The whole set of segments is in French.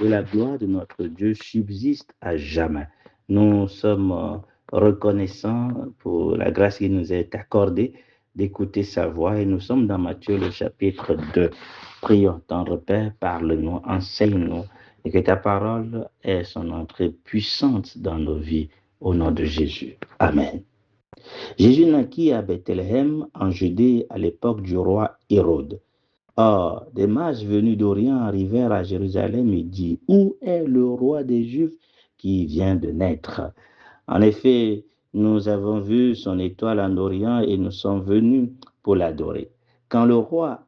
et la gloire de notre Dieu subsiste à jamais. Nous sommes reconnaissants pour la grâce qui nous est accordée d'écouter sa voix et nous sommes dans Matthieu le chapitre 2. Prions, tendre Père, parle-nous, enseigne-nous et que ta parole ait son entrée puissante dans nos vies au nom de Jésus. Amen. Jésus naquit à Bethléem en Judée à l'époque du roi Hérode. Or, des mages venus d'Orient arrivèrent à Jérusalem et dirent, où est le roi des Juifs qui vient de naître? En effet, nous avons vu son étoile en Orient et nous sommes venus pour l'adorer. Quand le roi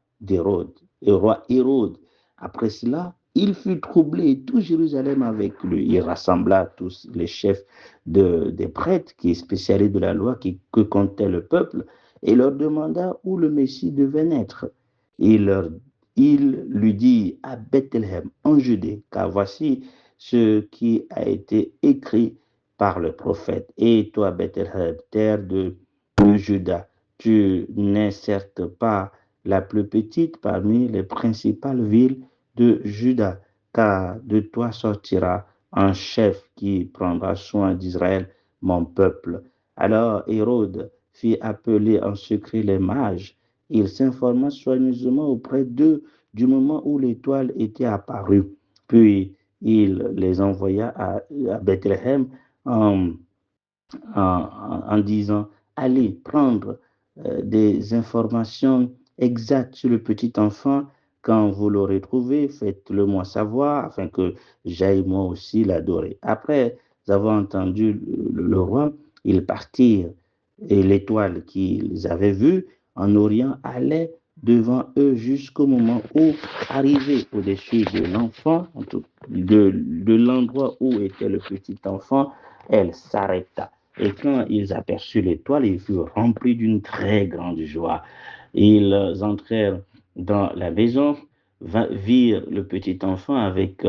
Hérode, après cela, il fut troublé et tout Jérusalem avec lui. Il rassembla tous les chefs des prêtres, qui est spécialistes de la loi, que comptait le peuple, et leur demanda où le Messie devait naître. Il, leur, il lui dit à Bethléem, en Judée, car voici ce qui a été écrit par le prophète. Et toi, Bethléem, terre de Juda, tu n'es certes pas la plus petite parmi les principales villes de Juda, car de toi sortira un chef qui prendra soin d'Israël, mon peuple. Alors Hérode fit appeler en secret les mages. Il s'informa soigneusement auprès d'eux du moment où l'étoile était apparue. Puis il les envoya à Bethléem en, en disant, allez prendre des informations exactes sur le petit enfant. Quand vous l'aurez trouvé, faites-le moi savoir afin que j'aille moi aussi l'adorer. Après avoir entendu le roi, ils partirent et l'étoile qu'ils avaient vue en Orient allait devant eux jusqu'au moment où, arrivé au-dessus de l'enfant, de l'endroit où était le petit enfant, elle s'arrêta. Et quand ils aperçurent l'étoile, ils furent remplis d'une très grande joie. Ils entrèrent dans la maison, virent le petit enfant avec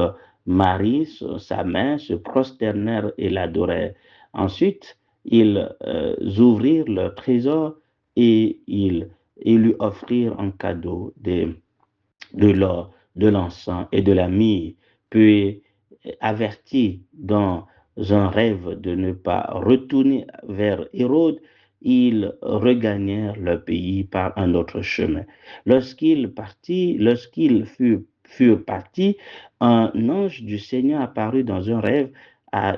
Marie, sa mère, se prosternèrent et l'adorèrent. Ensuite, ils ouvrirent leur trésor et lui offrirent en cadeau de l'or, de l'encens et de la myrrhe. Puis, avertis dans un rêve de ne pas retourner vers Hérode, ils regagnèrent leur pays par un autre chemin. Lorsqu'ils furent partis, un ange du Seigneur apparut dans un rêve à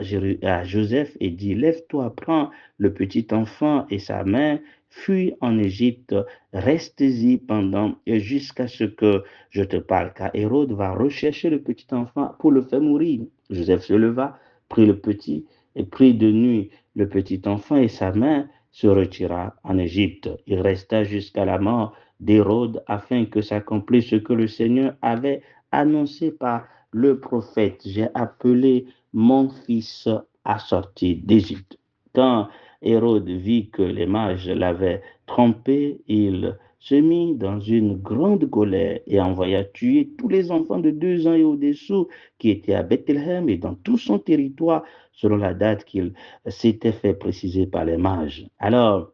Joseph et dit, lève-toi, prends le petit enfant et sa mère, fuis en Égypte, reste-y pendant et jusqu'à ce que je te parle, car Hérode va rechercher le petit enfant pour le faire mourir. Joseph se leva, prit le petit et prit de nuit le petit enfant et sa mère se retira en Égypte. Il resta jusqu'à la mort d'Hérode afin que s'accomplisse ce que le Seigneur avait annoncé par le prophète. J'ai appelé mon fils à sortir d'Égypte. Quand Hérode vit que les mages l'avaient trompé, il se mit dans une grande colère et envoya tuer tous les enfants de 2 ans et au-dessous qui étaient à Bethléem et dans tout son territoire selon la date qu'il s'était fait préciser par les mages. Alors,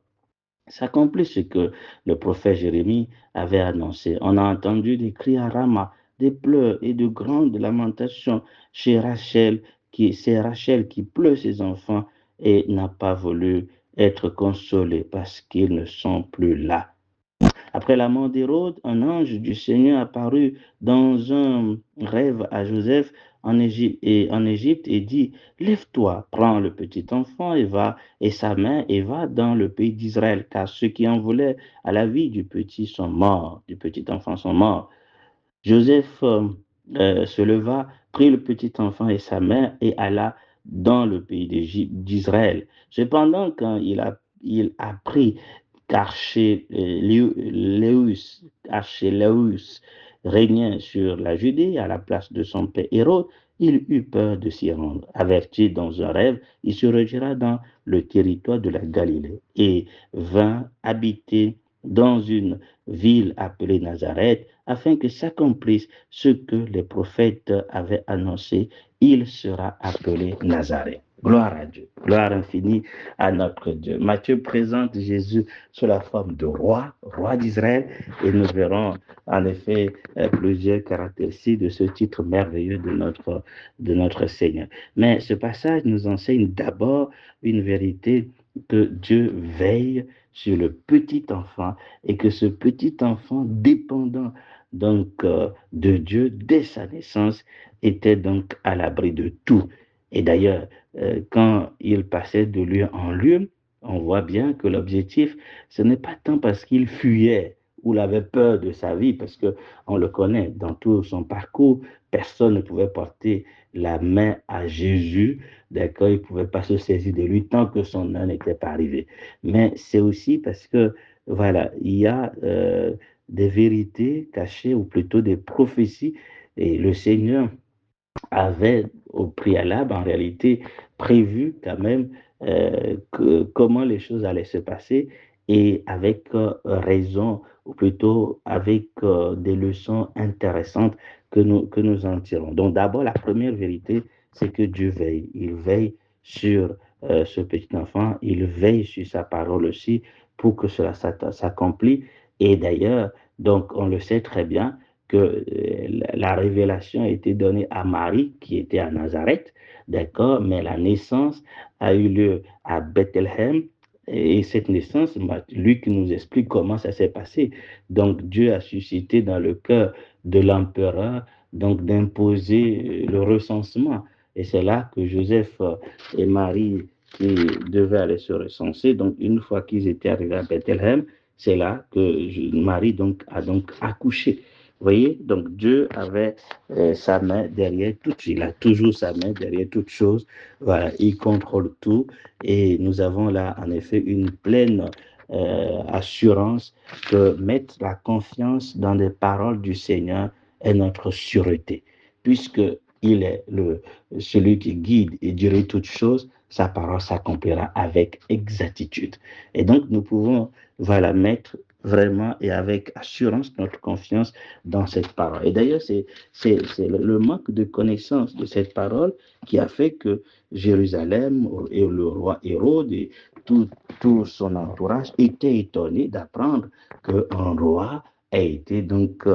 s'accomplit ce que le prophète Jérémie avait annoncé. On a entendu des cris à Rama, des pleurs et de grandes lamentations chez Rachel, c'est Rachel qui pleure ses enfants et n'a pas voulu être consolée parce qu'ils ne sont plus là. Après la mort d'Hérode, un ange du Seigneur apparut dans un rêve à Joseph en Égypte et dit, lève-toi, prends le petit enfant et sa mère et va dans le pays d'Israël, car ceux qui en voulaient à la vie du petit enfant sont morts. Joseph se leva, prit le petit enfant et sa mère et alla dans le pays d'Israël. Cependant, quand il apprit qu'Archélaüs régnait sur la Judée à la place de son père Hérode, il eut peur de s'y rendre. Averti dans un rêve, il se retira dans le territoire de la Galilée et vint habiter dans une ville appelée Nazareth, afin que s'accomplisse ce que les prophètes avaient annoncé, il sera appelé Nazareth. Gloire à Dieu, gloire infinie à notre Dieu. Matthieu présente Jésus sous la forme de roi d'Israël, et nous verrons en effet plusieurs caractéristiques de ce titre merveilleux de notre Seigneur. Mais ce passage nous enseigne d'abord une vérité, que Dieu veille sur le petit enfant, et que ce petit enfant dépendant de Dieu dès sa naissance était donc à l'abri de tout. Et d'ailleurs, quand il passait de lieu en lieu, on voit bien que l'objectif, ce n'est pas tant parce qu'il fuyait ou il avait peur de sa vie, parce que on le connaît, dans tout son parcours, personne ne pouvait porter la main à Jésus, d'accord, il ne pouvait pas se saisir de lui tant que son heure n'était pas arrivé. Mais c'est aussi parce que, voilà, il y a des vérités cachées, ou plutôt des prophéties, et le Seigneur avait au préalable en réalité prévu quand même comment les choses allaient se passer, et avec raison, ou plutôt avec des leçons intéressantes que nous en tirons. Donc d'abord, la première vérité, c'est que Dieu veille. Il veille sur ce petit enfant, il veille sur sa parole aussi pour que cela s'accomplisse. Et d'ailleurs, donc on le sait très bien, que la révélation a été donnée à Marie, qui était à Nazareth, d'accord, mais la naissance a eu lieu à Bethléem. Et cette naissance, Luc nous explique comment ça s'est passé. Donc Dieu a suscité dans le cœur de l'empereur donc d'imposer le recensement. Et c'est là que Joseph et Marie, qui devaient aller se recenser, donc une fois qu'ils étaient arrivés à Bethléem, c'est là que Marie donc a donc accouché. Vous voyez, donc Dieu avait sa main derrière tout, il a toujours sa main derrière toute chose. Voilà, il contrôle tout, et nous avons là en effet une pleine assurance que mettre la confiance dans les paroles du Seigneur est notre sûreté, puisque il est celui qui guide et dirige toutes choses. Sa parole s'accomplira avec exactitude. Et donc nous pouvons, voilà, mettre vraiment et avec assurance notre confiance dans cette parole. Et d'ailleurs, c'est le manque de connaissance de cette parole qui a fait que Jérusalem et le roi Hérode et tout, tout son entourage étaient étonnés d'apprendre qu'un roi a été, donc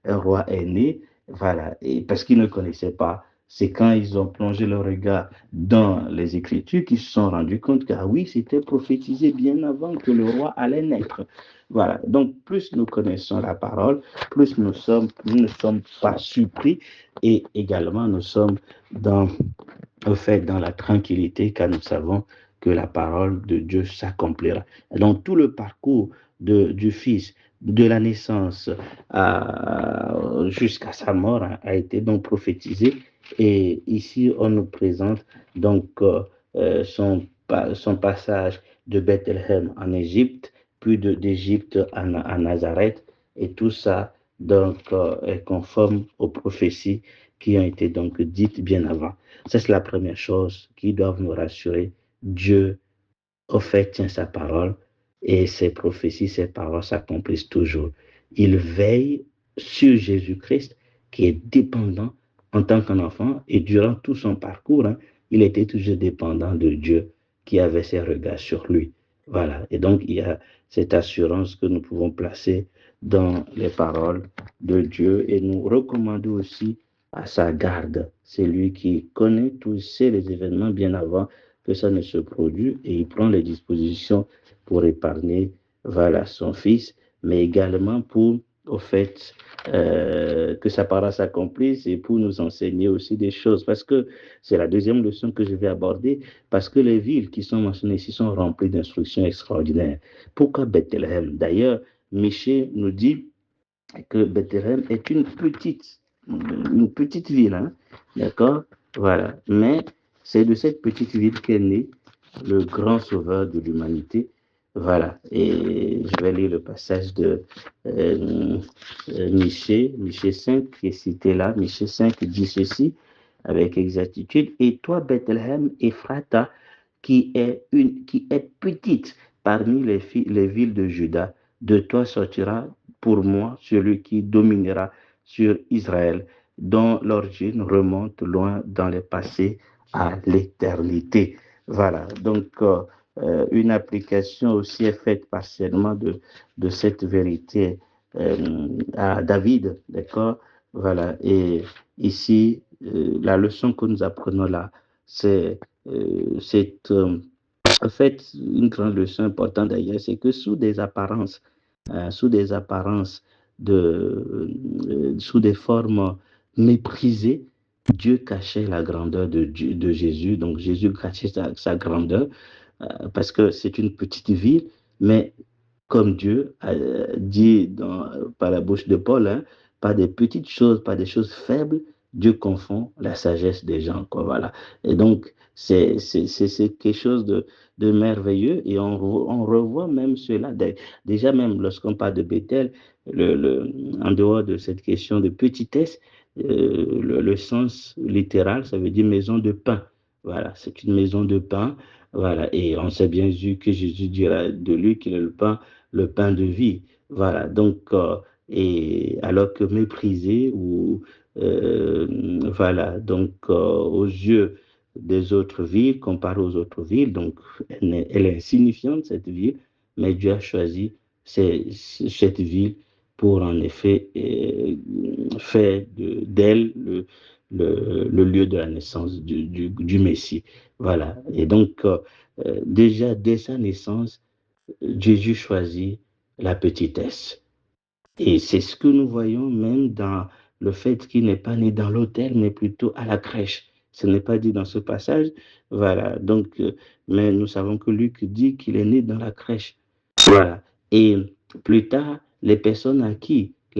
un roi est né, voilà, et parce qu'ils ne connaissaient pas. C'est quand ils ont plongé leur regard dans les Écritures qu'ils se sont rendus compte que, ah oui, c'était prophétisé bien avant que le roi allait naître. Voilà, donc plus nous connaissons la parole, plus nous ne sommes pas surpris, et également nous sommes dans, au fait, dans la tranquillité, car nous savons que la parole de Dieu s'accomplira. Donc tout le parcours du Fils, de la naissance jusqu'à sa mort, a été donc prophétisé, et ici on nous présente donc son passage de Bethléem en Égypte, puis d'Égypte à Nazareth, et tout ça donc est conforme aux prophéties qui ont été donc dites bien avant. Ça, c'est la première chose qui doit nous rassurer. Dieu, au fait, tient sa parole, et ses prophéties, ses paroles s'accomplissent toujours. Il veille sur Jésus-Christ, qui est dépendant en tant qu'enfant, et durant tout son parcours, hein, il était toujours dépendant de Dieu, qui avait ses regards sur lui. Voilà. Et donc, il y a cette assurance que nous pouvons placer dans les paroles de Dieu, et nous recommander aussi à sa garde. C'est lui qui connaît tous sait les événements bien avant que ça ne se produise, et il prend les dispositions pour épargner, voilà, son fils, mais également pour, au fait, que sa parole s'accomplisse, et pour nous enseigner aussi des choses, parce que c'est la deuxième leçon que je vais aborder, parce que les villes qui sont mentionnées ici sont remplies d'instructions extraordinaires. Pourquoi Bethléem? D'ailleurs, Michée nous dit que Bethléem est une petite ville, hein, d'accord? Voilà. Mais c'est de cette petite ville qu'est né le grand sauveur de l'humanité. Voilà. Et je vais lire le passage de Michée 5 qui est cité là. Michée 5 dit ceci avec exactitude. Et toi, Bethléem, Ephrata, qui est petite parmi les villes de Juda, de toi sortira pour moi celui qui dominera sur Israël, dont l'origine remonte loin dans le passé à l'éternité. Voilà, donc une application aussi est faite partiellement de cette vérité à David, d'accord? Voilà, et ici, la leçon que nous apprenons là, c'est en fait une grande leçon importante d'ailleurs, c'est que sous des apparences sous des formes méprisées, Dieu cachait la grandeur de Jésus, donc Jésus cachait sa grandeur parce que c'est une petite ville, mais comme Dieu a dit par la bouche de Paul, hein, pas des petites choses, pas des choses faibles, Dieu confond la sagesse des gens, quoi, voilà. Et donc, c'est quelque chose de merveilleux et on revoit même cela. Déjà, même lorsqu'on parle de Bethel, en dehors de cette question de petitesse, le sens littéral, ça veut dire maison de pain. Voilà, c'est une maison de pain. Voilà, et on sait bien sûr que Jésus dira de lui qu'il est le pain de vie. Voilà, donc, et alors que méprisé ou, voilà, donc, aux yeux des autres villes, comparée aux autres villes, donc, elle est insignifiante, cette ville, mais Dieu a choisi cette ville pour, en effet, faire d'elle le lieu de la naissance du Messie. Voilà, et donc, déjà, dès sa naissance, Jésus choisit la petitesse. Et c'est ce que nous voyons même dans le fait qu'il n'est pas né dans l'autel, mais plutôt à la crèche. Ce n'est pas dit dans ce passage. Voilà. Donc, mais nous savons que Luc dit qu'il est né dans la crèche. Voilà. Et plus tard, la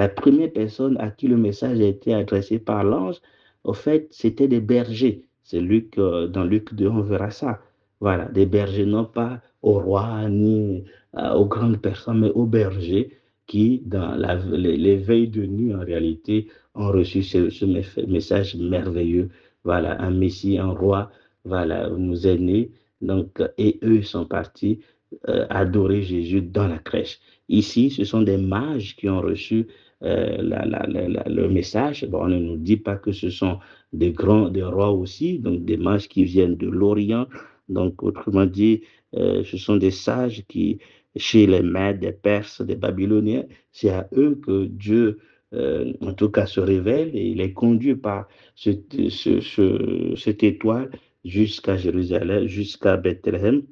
première personne à qui le message a été adressé par l'ange, au fait, c'était des bergers. C'est Luc, dans Luc 2, on verra ça. Voilà, des bergers, non pas au roi ni aux grandes personnes, mais aux bergers qui, dans les veilles de nuit, en réalité, ont reçu ce message merveilleux. Voilà, un Messie, un roi, voilà, nous est né. Donc, et eux sont partis adorer Jésus dans la crèche. Ici, ce sont des mages qui ont reçu le message. Bon, on ne nous dit pas que ce sont des rois aussi, donc des mages qui viennent de l'Orient. Donc, autrement dit, ce sont des sages qui, chez les Mèdes, des Perses, des Babyloniens, c'est à eux que Dieu, en tout cas, se révèle et il est conduit par cette étoile jusqu'à Jérusalem, jusqu'à Bethléem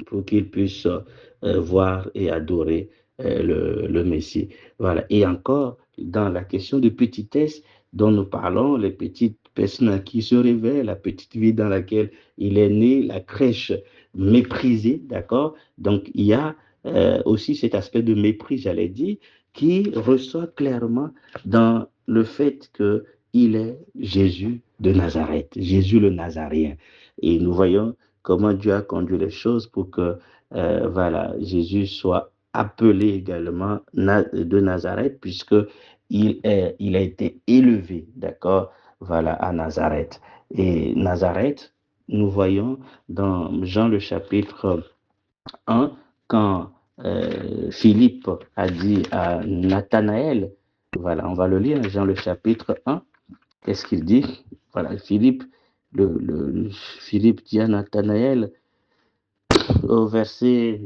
pour qu'ils puissent voir et adorer le Messie. Voilà. Et encore, dans la question de petitesse dont nous parlons, les petites personnes qui se révèlent, la petite vie dans laquelle il est né, la crèche méprisée, d'accord? Donc, il y a aussi cet aspect de mépris, j'allais dire, qui ressort clairement dans le fait qu'il est Jésus de Nazareth, Jésus le Nazaréen. Et nous voyons comment Dieu a conduit les choses pour que voilà, Jésus soit appelé également de Nazareth, puisque il a été élevé, d'accord, voilà, à Nazareth. Et Nazareth, nous voyons dans Jean le chapitre 1, quand Philippe a dit à Nathanaël, voilà, on va le lire, Jean le chapitre 1, qu'est-ce qu'il dit? Voilà, Philippe dit à Nathanaël, au verset,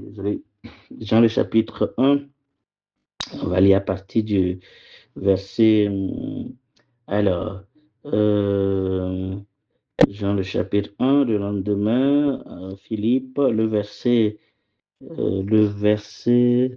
Jean le chapitre 1, on va lire à partir du verset, alors, euh, Jean le chapitre 1, le lendemain, Philippe, le verset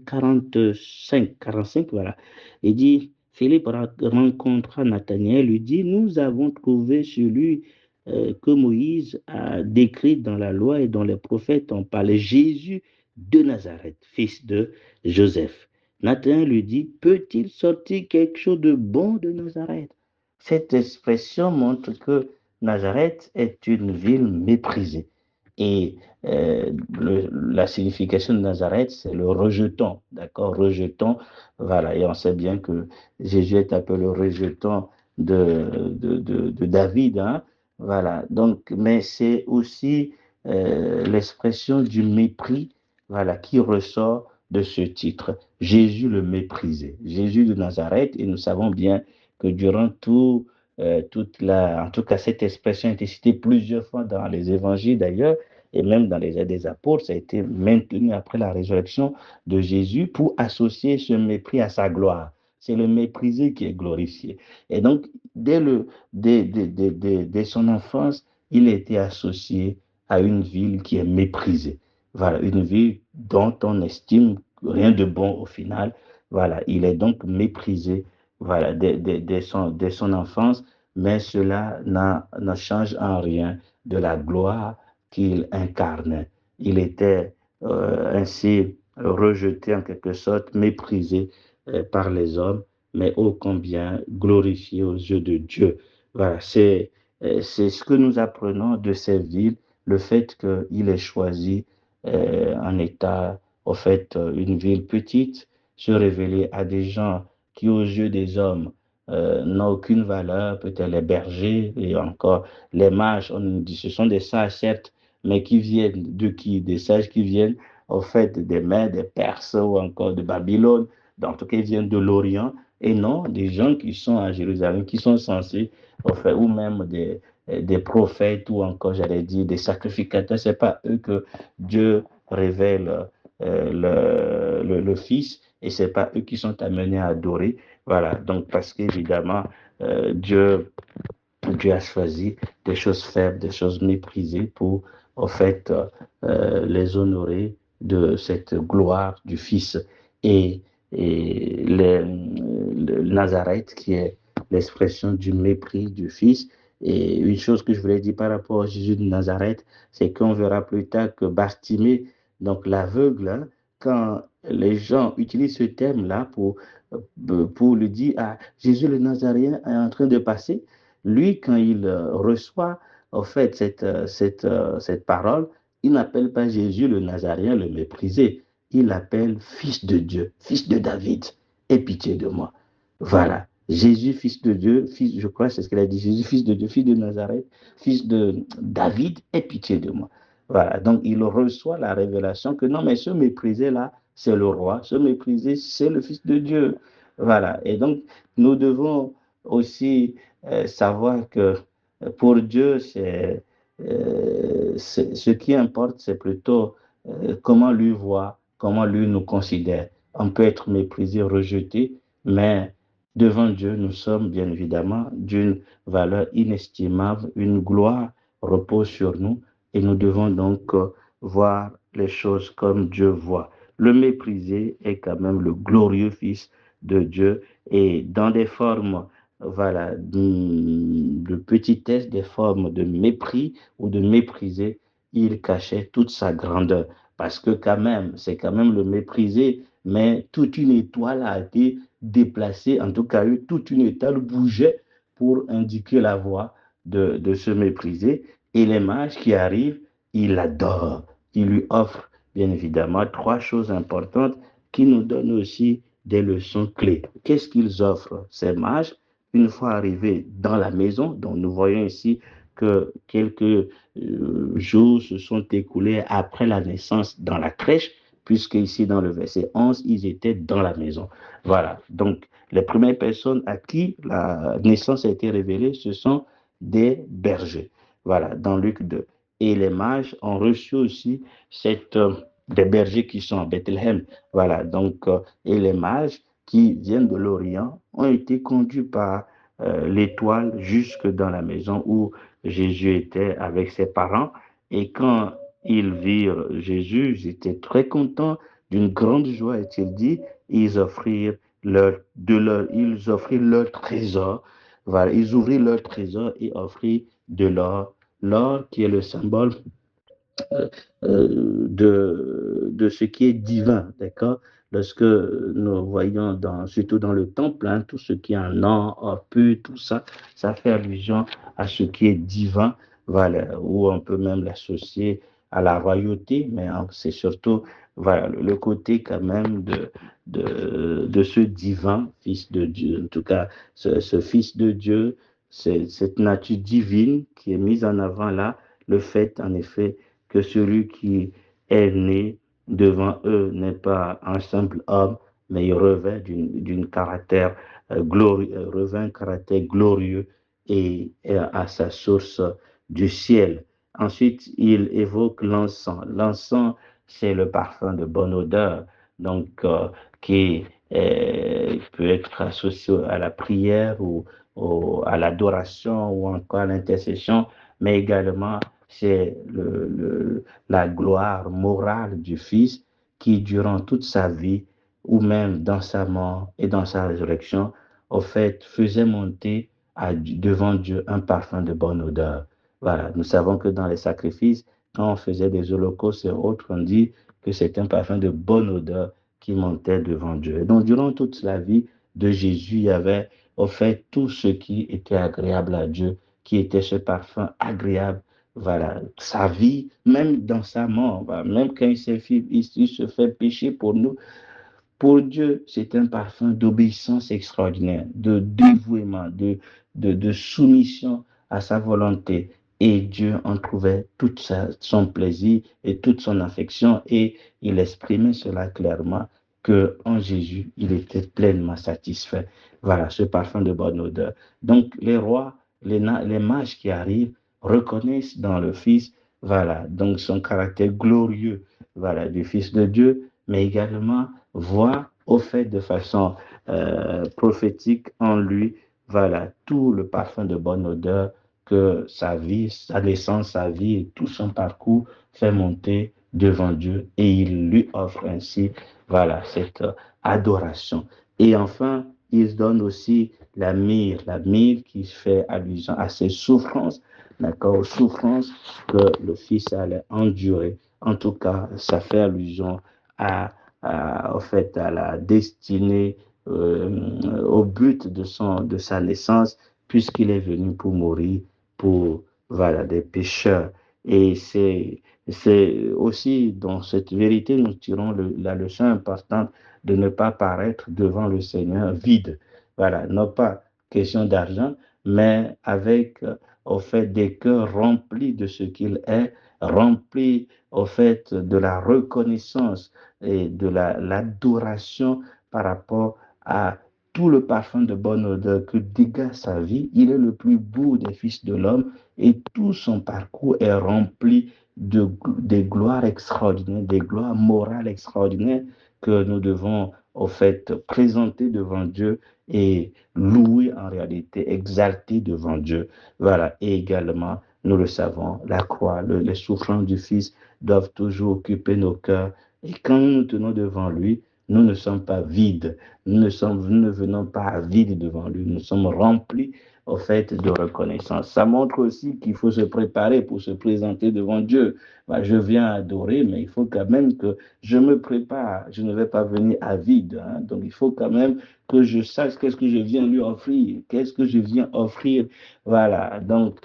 45, voilà. Il dit, Philippe rencontra Nathanaël, lui dit, nous avons trouvé celui que Moïse a décrit dans la loi et dont les prophètes ont parlé, Jésus de Nazareth, fils de Joseph. Nathanaël lui dit, peut-il sortir quelque chose de bon de Nazareth? Cette expression montre que Nazareth est une ville méprisée. Et la signification de Nazareth, c'est le rejeton, d'accord, rejeton, voilà, et on sait bien que Jésus est appelé le rejeton de David, hein, voilà, donc, mais c'est aussi l'expression du mépris, voilà, qui ressort de ce titre, Jésus le méprisé, Jésus de Nazareth, et nous savons bien que durant en tout cas, cette expression a été citée plusieurs fois dans les évangiles d'ailleurs, et même dans les Actes des Apôtres, ça a été maintenu après la résurrection de Jésus pour associer ce mépris à sa gloire. C'est le méprisé qui est glorifié. Et donc, dès son enfance, il a été associé à une ville qui est méprisée. Voilà, une ville dont on estime rien de bon au final. Voilà, il est donc méprisé, voilà, dès son enfance, mais cela ne change en rien de la gloire qu'il incarnait. Il était ainsi rejeté en quelque sorte, méprisé par les hommes, mais ô combien glorifié aux yeux de Dieu. Voilà, c'est ce que nous apprenons de ces villes, le fait qu'il ait choisi en état, au fait, une ville petite, se révéler à des gens qui, aux yeux des hommes, n'ont aucune valeur, peut-être les bergers et encore les mages, on dit ce sont des sages, certes, mais qui viennent de qui? Des sages qui viennent, au fait, des Mèdes, des Perses ou encore de Babylone, donc, en tout cas, ils viennent de l'Orient, et non des gens qui sont à Jérusalem, qui sont censés, au fait, ou même des prophètes, ou encore, j'allais dire, des sacrificateurs, c'est pas eux que Dieu révèle le Fils, et c'est pas eux qui sont amenés à adorer. Voilà, donc parce qu'évidemment, Dieu a choisi des choses faibles, des choses méprisées pour, en fait, les honorer de cette gloire du Fils. Et, et le Nazareth, qui est l'expression du mépris du Fils. Et une chose que je voulais dire par rapport à Jésus de Nazareth, c'est qu'on verra plus tard que Bartimée, donc l'aveugle, hein, quand les gens utilisent ce terme-là pour lui dire, ah, Jésus le Nazaréen est en train de passer, lui, quand il reçoit en fait cette parole, il n'appelle pas Jésus le Nazaréen le méprisé, il l'appelle fils de Dieu, fils de David, aie pitié de moi. Voilà, Jésus, fils de Dieu, fils, je crois, c'est ce qu'il a dit, Jésus, fils de Dieu, fils de Nazareth, fils de David, aie pitié de moi. Voilà, donc il reçoit la révélation que non, mais ce méprisé-là, c'est le roi, ce méprisé, c'est le fils de Dieu. Voilà, et donc nous devons aussi savoir que pour Dieu, ce qui importe, c'est plutôt comment lui voit, comment lui nous considère. On peut être méprisé, rejeté, mais devant Dieu, nous sommes bien évidemment d'une valeur inestimable, une gloire repose sur nous et nous devons donc voir les choses comme Dieu voit. Le méprisé est quand même le glorieux Fils de Dieu et dans des formes voilà, de petitesse, des formes de mépris ou de mépriser, il cachait toute sa grandeur. Parce que quand même, c'est quand même le méprisé, mais toute une étoile a été déplacée, en tout cas, toute une étoile bougeait pour indiquer la voie de ce méprisé. Et les mages qui arrivent, il l'adorent, il lui offre bien évidemment trois choses importantes qui nous donnent aussi des leçons clés. Qu'est-ce qu'ils offrent, ces mages? Une fois arrivés dans la maison, donc nous voyons ici que quelques jours se sont écoulés après la naissance dans la crèche, puisque ici dans le verset 11, ils étaient dans la maison. Voilà, donc les premières personnes à qui la naissance a été révélée, ce sont des bergers. Voilà, dans Luc 2. Et les mages ont reçu aussi des bergers qui sont à Bethléem. Voilà, donc, et les mages qui viennent de l'Orient ont été conduits par l'étoile jusque dans la maison où Jésus était avec ses parents. Et quand ils virent Jésus, ils étaient très contents, d'une grande joie, est-il dit. Ils offrirent leur trésor. Voilà, ils ouvrirent leur trésor et offrirent de l'or. L'or qui est le symbole de ce qui est divin, d'accord? Lorsque nous voyons, surtout dans le temple, hein, tout ce qui est en or pur, tout ça, ça fait allusion à ce qui est divin, voilà, où on peut même l'associer à la royauté, mais hein, c'est surtout voilà, le côté quand même de ce divin Fils de Dieu, en tout cas, ce Fils de Dieu, cette nature divine qui est mise en avant là, le fait en effet que celui qui est né devant eux n'est pas un simple homme, mais il revêt d'un caractère revêt un caractère glorieux et à sa source du ciel. Ensuite, il évoque l'encens. L'encens, c'est le parfum de bonne odeur, donc qui peut être associé à la prière ou à l'adoration ou encore à l'intercession, mais également c'est la gloire morale du Fils qui, durant toute sa vie, ou même dans sa mort et dans sa résurrection, au fait, faisait monter devant Dieu un parfum de bonne odeur. Voilà, nous savons que dans les sacrifices, quand on faisait des holocaustes et autres, on dit que c'est un parfum de bonne odeur qui montait devant Dieu. Et donc, durant toute la vie de Jésus, il y avait au fait tout ce qui était agréable à Dieu, qui était ce parfum agréable. Voilà, sa vie, même dans sa mort, voilà, même quand il se fait pécher pour nous, pour Dieu, c'est un parfum d'obéissance extraordinaire, de dévouement, de soumission à sa volonté. Et Dieu en trouvait tout son plaisir et toute son affection. Et il exprimait cela clairement que en Jésus, il était pleinement satisfait. Voilà, ce parfum de bonne odeur. Donc, les rois, les mages qui arrivent reconnaissent dans le Fils, voilà, donc son caractère glorieux, voilà, du Fils de Dieu, mais également voit au fait de façon prophétique en lui, voilà, tout le parfum de bonne odeur que sa vie, sa naissance, sa vie et tout son parcours fait monter devant Dieu et il lui offre ainsi, voilà, cette adoration. Et enfin, il donne aussi la myrrhe qui fait allusion à ses souffrances, d'accord, aux souffrances que le Fils allait endurer. En tout cas, ça fait allusion en fait, à la destinée, au but de sa naissance, puisqu'il est venu pour mourir pour voilà, des pécheurs. Et c'est aussi dans cette vérité, nous tirons la leçon importante de ne pas paraître devant le Seigneur vide. Voilà, non pas question d'argent, mais avec, au fait, des cœurs remplis de ce qu'il est, remplis, au fait, de la reconnaissance et de l'adoration par rapport à tout le parfum de bonne odeur que dégage sa vie. Il est le plus beau des fils de l'homme et tout son parcours est rempli des gloires extraordinaires, des gloires morales extraordinaires que nous devons au fait présenter devant Dieu et louer en réalité, exalter devant Dieu. Voilà, et également, nous le savons, la croix, les souffrances du Fils doivent toujours occuper nos cœurs et quand nous nous tenons devant lui, nous ne sommes pas vides. Nous ne venons pas vides devant lui. Nous sommes remplis, au fait, de reconnaissance. Ça montre aussi qu'il faut se préparer pour se présenter devant Dieu. Bah, je viens adorer, mais il faut quand même que je me prépare. Je ne vais pas venir à vide. Hein. Donc, il faut quand même que je sache qu'est-ce que je viens lui offrir. Qu'est-ce que je viens offrir. Voilà. Donc,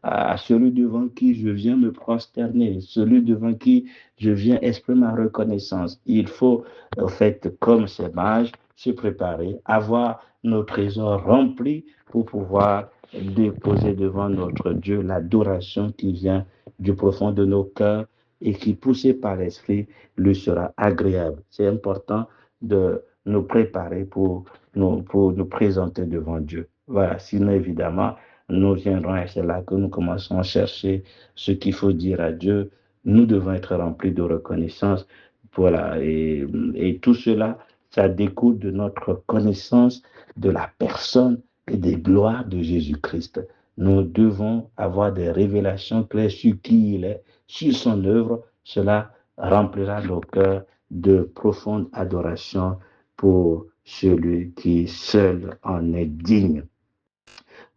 à celui devant qui je viens me prosterner. Celui devant qui je viens exprimer ma reconnaissance. Il faut, en fait, comme ces mages, se préparer, avoir nos trésors remplis pour pouvoir déposer devant notre Dieu l'adoration qui vient du profond de nos cœurs et qui, poussée par l'Esprit, lui sera agréable. C'est important de nous préparer pour nous présenter devant Dieu. Voilà, sinon évidemment, nous viendrons et c'est là que nous commençons à chercher ce qu'il faut dire à Dieu. Nous devons être remplis de reconnaissance. Voilà, et tout cela, ça découle de notre connaissance de la personne et des gloires de Jésus-Christ. Nous devons avoir des révélations claires sur qui il est, sur son œuvre. Cela remplira nos cœurs de profonde adoration pour celui qui seul en est digne.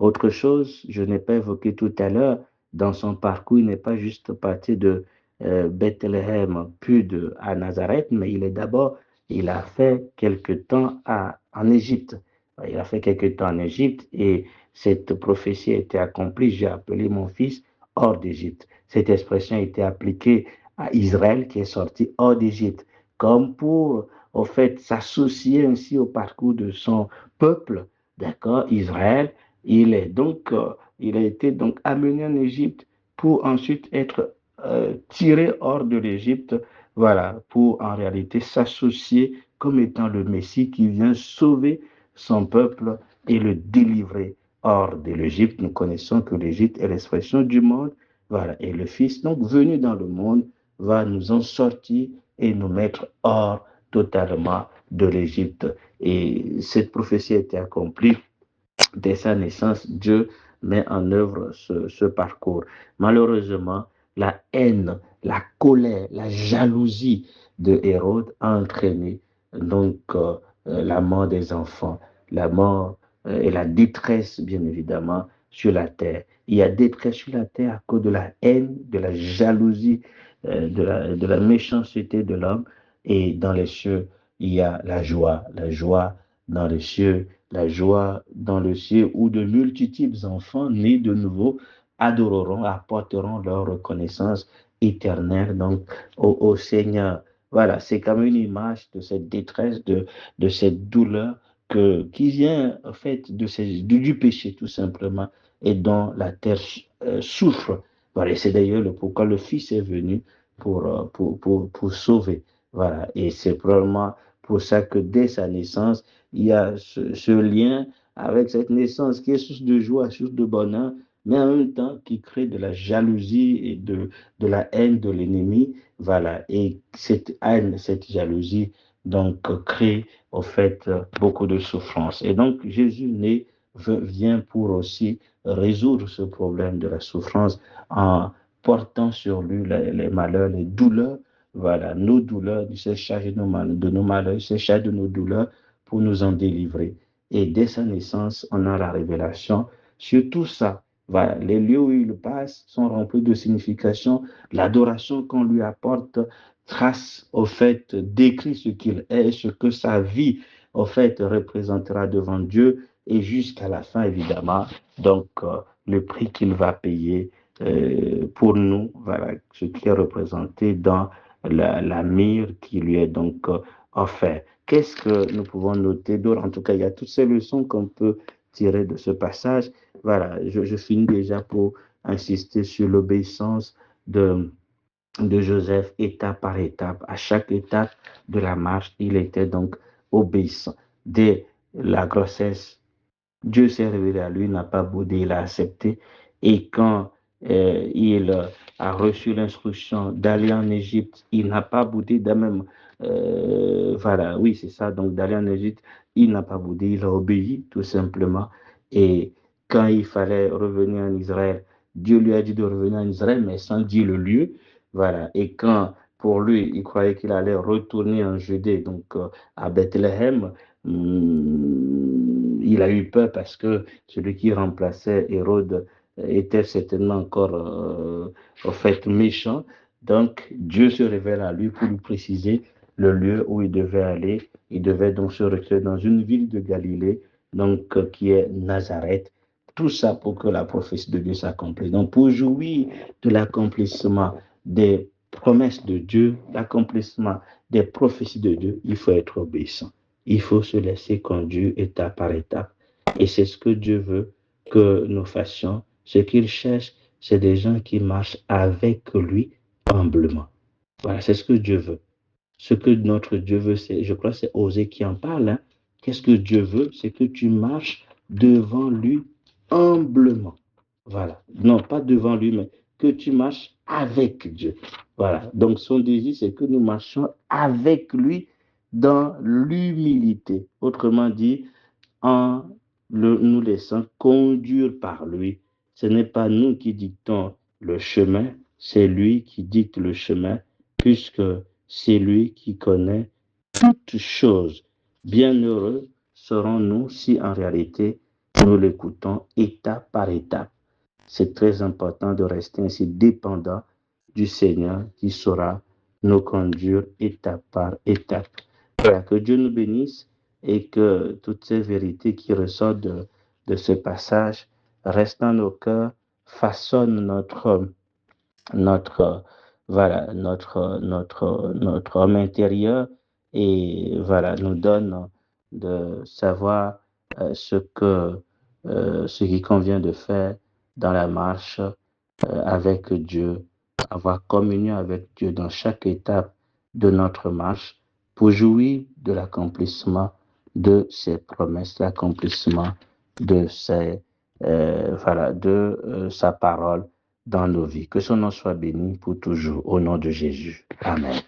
Autre chose, je n'ai pas évoqué tout à l'heure, dans son parcours, il n'est pas juste parti de Bethléem puis à Nazareth, mais il a fait quelque temps en Égypte. Il a fait quelque temps en Égypte et cette prophétie a été accomplie. J'ai appelé mon fils hors d'Égypte. Cette expression a été appliquée à Israël qui est sorti hors d'Égypte, comme pour, au fait, s'associer ainsi au parcours de son peuple, d'accord, Israël. Il a été donc amené en Égypte pour ensuite être tiré hors de l'Égypte, voilà, pour en réalité s'associer comme étant le Messie qui vient sauver son peuple et le délivrer hors de l'Égypte. Nous connaissons que l'Égypte est l'expression du monde, Voilà. Et le Fils, donc venu dans le monde, va nous en sortir et nous mettre hors totalement de l'Égypte. Et cette prophétie a été accomplie dès sa naissance. Dieu met en œuvre ce parcours. Malheureusement, la haine, la colère, la jalousie de Hérode a entraîné donc la mort des enfants, la mort et la détresse, bien évidemment, sur la terre. Il y a détresse sur la terre à cause de la haine, de la jalousie, de la méchanceté de l'homme. Et dans les cieux, il y a la joie dans les cieux, la joie dans le ciel où de multiples enfants nés de nouveau adoreront, apporteront leur reconnaissance éternelle donc au Seigneur. Voilà, c'est comme une image de cette détresse, de cette douleur qui vient en fait du péché tout simplement et dont la terre souffre. Voilà, c'est d'ailleurs le pourquoi le Fils est venu pour sauver. Voilà, et c'est probablement pour ça que dès sa naissance, il y a ce lien avec cette naissance qui est source de joie, source de bonheur, mais en même temps qui crée de la jalousie et de la haine de l'ennemi. Voilà. Et cette haine, cette jalousie, donc, crée au fait beaucoup de souffrance. Et donc, Jésus né vient pour aussi résoudre ce problème de la souffrance en portant sur lui les malheurs, les douleurs. Voilà, nos douleurs, il s'est chargé de nos malheurs, il s'est chargé de nos douleurs pour nous en délivrer. Et dès sa naissance, on a la révélation sur tout ça. Voilà, les lieux où il passe sont remplis de signification. L'adoration qu'on lui apporte trace au fait, décrit ce qu'il est, ce que sa vie, au fait, représentera devant Dieu et jusqu'à la fin, évidemment. Donc, le prix qu'il va payer pour nous, voilà, ce qui est représenté dans la mire qui lui est donc offerte. Qu'est-ce que nous pouvons noter d'autre? En tout cas, il y a toutes ces leçons qu'on peut tirer de ce passage. Voilà, je finis déjà pour insister sur l'obéissance de Joseph étape par étape. À chaque étape de la marche, il était donc obéissant. Dès la grossesse, Dieu s'est révélé à lui, n'a pas boudé, il a accepté. Et quand il a reçu l'instruction d'aller en Égypte, il n'a pas boudé, même, voilà, oui, c'est ça, donc d'aller en Égypte, il n'a pas boudé, il a obéi tout simplement. Et quand il fallait revenir en Israël, Dieu lui a dit de revenir en Israël, mais sans dire le lieu. Voilà. Et quand, pour lui, il croyait qu'il allait retourner en Judée, donc à Bethléem, il a eu peur parce que celui qui remplaçait Hérode était certainement encore au fait méchant. Donc Dieu se révèle à lui pour lui préciser le lieu où il devait aller. Il devait donc se retrouver dans une ville de Galilée, donc qui est Nazareth. Tout ça pour que la prophétie de Dieu s'accomplisse. Donc pour jouir de l'accomplissement des promesses de Dieu, l'accomplissement des prophéties de Dieu, il faut être obéissant. Il faut se laisser conduire étape par étape. Et c'est ce que Dieu veut que nous fassions. Ce qu'il cherche, c'est des gens qui marchent avec lui humblement. Voilà, c'est ce que Dieu veut. Ce que notre Dieu veut, c'est, je crois, c'est Osée qui en parle. Hein. Qu'est-ce que Dieu veut? C'est que tu marches devant lui humblement. Voilà. Non, pas devant lui, mais que tu marches avec Dieu. Voilà. Donc, son désir, c'est que nous marchions avec lui dans l'humilité. Autrement dit, en nous laissant conduire par lui. Ce n'est pas nous qui dictons le chemin, c'est lui qui dicte le chemin, puisque c'est lui qui connaît toutes choses. Bienheureux serons-nous si en réalité nous l'écoutons étape par étape. C'est très important de rester ainsi dépendant du Seigneur qui saura nous conduire étape par étape. Voilà, que Dieu nous bénisse et que toutes ces vérités qui ressortent de ce passage restent dans nos cœurs, façonnent notre, voilà, notre homme intérieur et voilà, nous donne de savoir ce qui convient de faire dans la marche avec Dieu, avoir communion avec Dieu dans chaque étape de notre marche pour jouir de l'accomplissement de ses promesses, l'accomplissement de sa parole dans nos vies. Que son nom soit béni pour toujours. Au nom de Jésus. Amen.